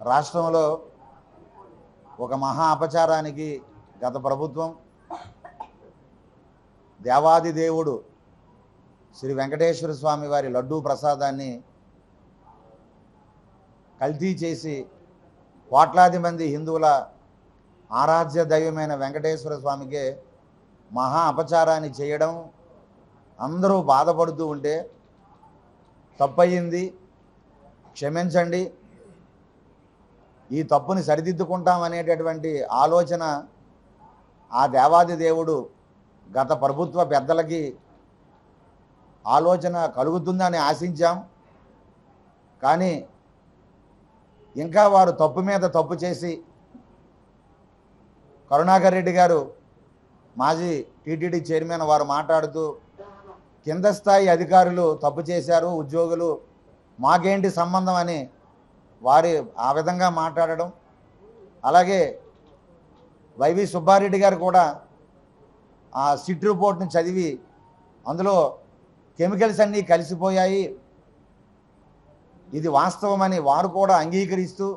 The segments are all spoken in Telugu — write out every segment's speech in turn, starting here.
రాష్ట్రంలో ఒక మహా అపచారానికి గత ప్రభుత్వం దేవాది దేవుడు శ్రీ వెంకటేశ్వర స్వామి వారి లడ్డూ ప్రసాదాన్ని కల్తీ చేసి కోట్లాది మంది హిందువుల ఆరాధ్య దైవమైన వెంకటేశ్వర స్వామికే మహా అపచారాన్ని చేయడం, అందరూ బాధపడుతూ ఉంటే తప్పయింది, క్షమించండి, ఈ తప్పుని సరిదిద్దుకుంటామనేటటువంటి ఆలోచన ఆ దేవాది దేవుడు గత ప్రభుత్వ పెద్దలకి ఆలోచన కలుగుతుందని ఆశించాం. కానీ ఇంకా వారు తప్పు మీద తప్పు చేసి కరుణాకర్ రెడ్డి గారు మాజీ టీటీడీ చైర్మన్ వారు మాట్లాడుతూ కింద స్థాయి అధికారులు తప్పు చేశారు, ఉద్యోగులు మాకేంటి సంబంధం అని వారి ఆ విధంగా మాట్లాడడం. అలాగే వైవి సుబ్బారెడ్డి గారు కూడా ఆ సిట్ రిపోర్ట్ని చదివి అందులో కెమికల్స్ అన్నీ కలిసిపోయాయి, ఇది వాస్తవమని వారు కూడా అంగీకరిస్తూ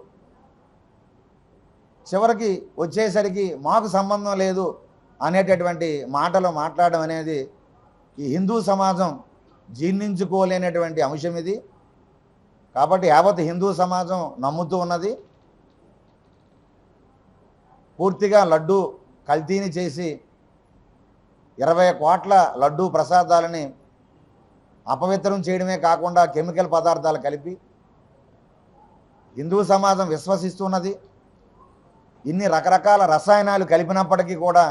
చివరికి వచ్చేసరికి మాకు సంబంధం లేదు అనేటటువంటి మాటలు మాట్లాడడం అనేది ఈ హిందూ సమాజం జీర్ణించుకోలేనటువంటి అంశం ఇది. కాబట్టి యావత్ హిందూ సమాజం నమ్ముతూ ఉన్నది పూర్తిగా లడ్డూ కల్తీని చేసి 20 కోట్ల లడ్డూ ప్రసాదాలని అపవిత్రం చేయడమే కాకుండా కెమికల్ పదార్థాలు కలిపి హిందూ సమాజం విశ్వసిస్తున్నది. ఇన్ని రకరకాల రసాయనాలు కలిపినప్పటికీ కూడా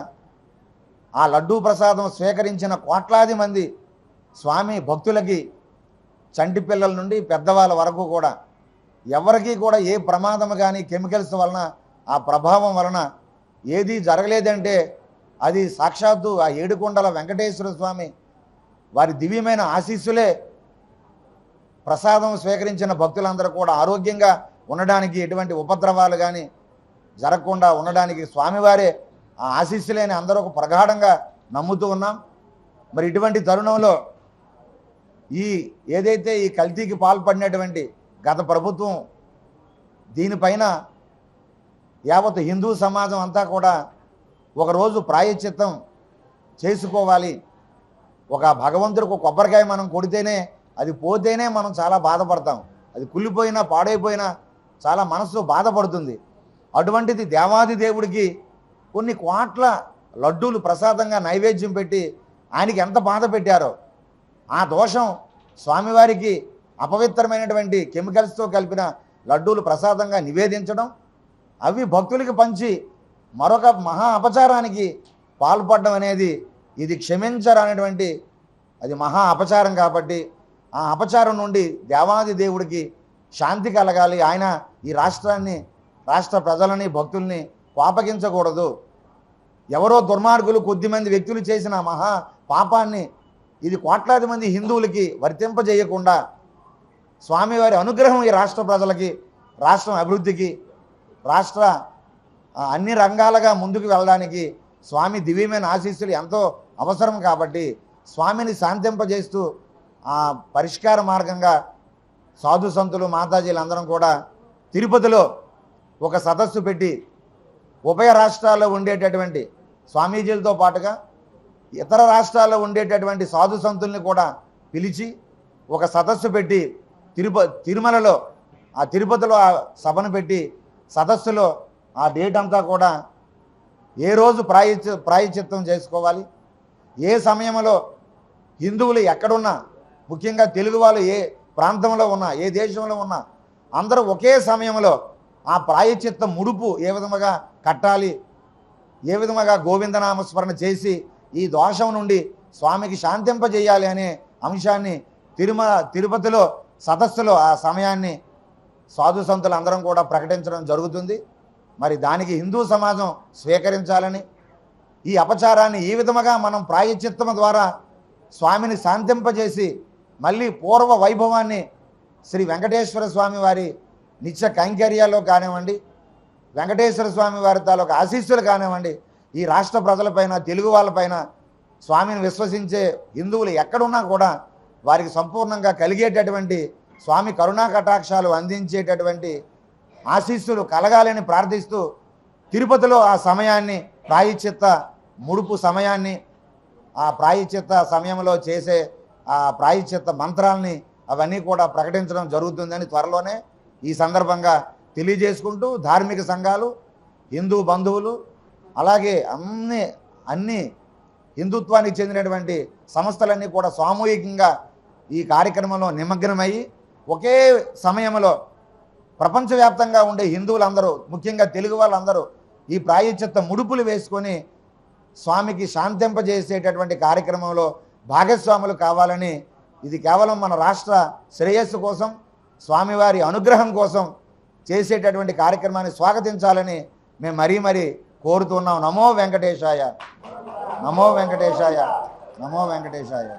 ఆ లడ్డూ ప్రసాదం స్వీకరించిన కోట్లాది మంది స్వామి భక్తులకి చంటి పిల్లల నుండి పెద్దవాళ్ళ వరకు కూడా ఎవరికీ కూడా ఏ ప్రమాదం కానీ కెమికల్స్ వలన ఆ ప్రభావం వలన ఏదీ జరగలేదంటే అది సాక్షాత్తు ఆ ఏడుకొండల వెంకటేశ్వర స్వామి వారి దివ్యమైన ఆశీస్సులే ప్రసాదం స్వీకరించిన భక్తులందరూ కూడా ఆరోగ్యంగా ఉండడానికి, ఎటువంటి ఉపద్రవాలు కానీ జరగకుండా ఉండడానికి స్వామివారే ఆ ఆశీస్సులేని అందరూ ఒక ప్రగాఢంగా నమ్ముతూ ఉన్నాం. మరి ఇటువంటి తరుణంలో ఏదైతే ఈ కల్తీకి పాల్పడినటువంటి గత ప్రభుత్వం దీనిపైన యావత్ హిందూ సమాజం అంతా కూడా ఒకరోజు ప్రాయశ్చిత్తం చేసుకోవాలి. ఒక భగవంతుడికి ఒక కొబ్బరికాయ మనం కొడితేనే అది పోతేనే మనం చాలా బాధపడతాం, అది కుళ్ళిపోయినా పాడైపోయినా చాలా మనసు బాధపడుతుంది. అటువంటిది దేవాది దేవుడికి కొన్ని కోట్ల లడ్డూలు ప్రసాదంగా నైవేద్యం పెట్టి ఆయనకి ఎంత బాధ పెట్టారో ఆ దోషం స్వామివారికి అపవిత్రమైనటువంటి కెమికల్స్తో కలిపిన లడ్డూలు ప్రసాదంగా నివేదించడం, అవి భక్తులకి పంచి మరొక మహా అపచారానికి పాల్పడడం అనేది ఇది క్షమించరనేటువంటి అది మహా అపచారం. కాబట్టి ఆ అపచారం నుండి దేవాది దేవుడికి శాంతి కలగాలి. ఆయన ఈ రాష్ట్రాన్ని, రాష్ట్ర ప్రజలని, భక్తుల్ని కోపగించకూడదు. ఎవరో దుర్మార్గులు కొద్దిమంది వ్యక్తులు చేసిన మహా పాపాన్ని ఇది కోట్లాది మంది హిందువులకి వర్తింపజేయకుండా స్వామివారి అనుగ్రహం ఈ రాష్ట్ర ప్రజలకి, రాష్ట్రం అభివృద్ధికి, రాష్ట్ర అన్ని రంగాలుగా ముందుకు వెళ్ళడానికి స్వామి దివ్యమైన ఆశీస్సులు ఎంతో అవసరం. కాబట్టి స్వామిని శాంతింపజేస్తూ ఆ పరిష్కార మార్గంగా సాధు సంతులు, మాతాజీలందరం కూడా తిరుపతిలో ఒక సదస్సు పెట్టి ఉభయ రాష్ట్రాల్లో ఉండేటటువంటి స్వామీజీలతో పాటుగా ఇతర రాష్ట్రాల్లో ఉండేటటువంటి సాధు సంతుల్ని కూడా పిలిచి ఒక సదస్సు పెట్టి తిరుమలలో ఆ తిరుపతిలో ఆ సభను పెట్టి సదస్సులో ఆ డేట్ అంతా కూడా ఏ రోజు ప్రాయశ్చిత్తం చేసుకోవాలి, ఏ సమయంలో హిందువులు ఎక్కడున్నా, ముఖ్యంగా తెలుగు వాళ్ళు ఏ ప్రాంతంలో ఉన్నా, ఏ దేశంలో ఉన్నా అందరూ ఒకే సమయంలో ఆ ప్రాయశ్చిత్త ముడుపు ఏ విధముగా కట్టాలి, ఏ విధముగా గోవిందనామస్మరణ చేసి ఈ దోషం నుండి స్వామికి శాంతింపజేయాలి అనే అంశాన్ని తిరుపతిలో సదస్సులో ఆ సమయాన్ని సాధు సంతులు అందరం కూడా ప్రకటించడం జరుగుతుంది. మరి దానికి హిందూ సమాజం స్వీకరించాలని, ఈ అపచారాన్ని ఈ విధముగా మనం ప్రాయశ్చిత్తం ద్వారా స్వామిని శాంతింపజేసి మళ్ళీ పూర్వ వైభవాన్ని శ్రీ వెంకటేశ్వర స్వామి వారి నిత్య కైంకర్యాల్లో కానివ్వండి, వెంకటేశ్వర స్వామి వారి తాలూకు ఆశీస్సులు కానివ్వండి, ఈ రాష్ట్ర ప్రజలపైన, తెలుగు వాళ్ళపైన, స్వామిని విశ్వసించే హిందువులు ఎక్కడున్నా కూడా వారికి సంపూర్ణంగా కలిగేటటువంటి స్వామి కరుణా కటాక్షాలు అందించేటటువంటి ఆశీస్సులు కలగాలని ప్రార్థిస్తూ తిరుపతిలో ఆ సమయాన్ని ప్రాయశ్చిత్త ముడుపు సమయాన్ని ఆ ప్రాయశ్చిత్త సమయంలో చేసే ఆ ప్రాయశ్చిత్త మంత్రాలని అవన్నీ కూడా ప్రకటించడం జరుగుతుందని త్వరలోనే ఈ సందర్భంగా తెలియజేసుకుంటూ ధార్మిక సంఘాలు హిందూ బంధువులు అలాగే అన్ని హిందుత్వానికి చెందినటువంటి సంస్థలన్నీ కూడా సామూహికంగా ఈ కార్యక్రమంలో నిమగ్నమయ్యి ఒకే సమయంలో ప్రపంచవ్యాప్తంగా ఉండే హిందువులందరూ ముఖ్యంగా తెలుగు వాళ్ళందరూ ఈ ప్రాయశ్చిత్త ముడుపులు వేసుకొని స్వామికి శాంతింపజేసేటటువంటి కార్యక్రమంలో భాగస్వాములు కావాలని ఇది కేవలం మన రాష్ట్ర శ్రేయస్సు కోసం స్వామివారి అనుగ్రహం కోసం చేసేటటువంటి కార్యక్రమాన్ని స్వాగతించాలని మేము మరీ కోరుతున్నాం. నమో వెంకటేశాయ, నమో వెంకటేశాయ, నమో వెంకటేశాయ.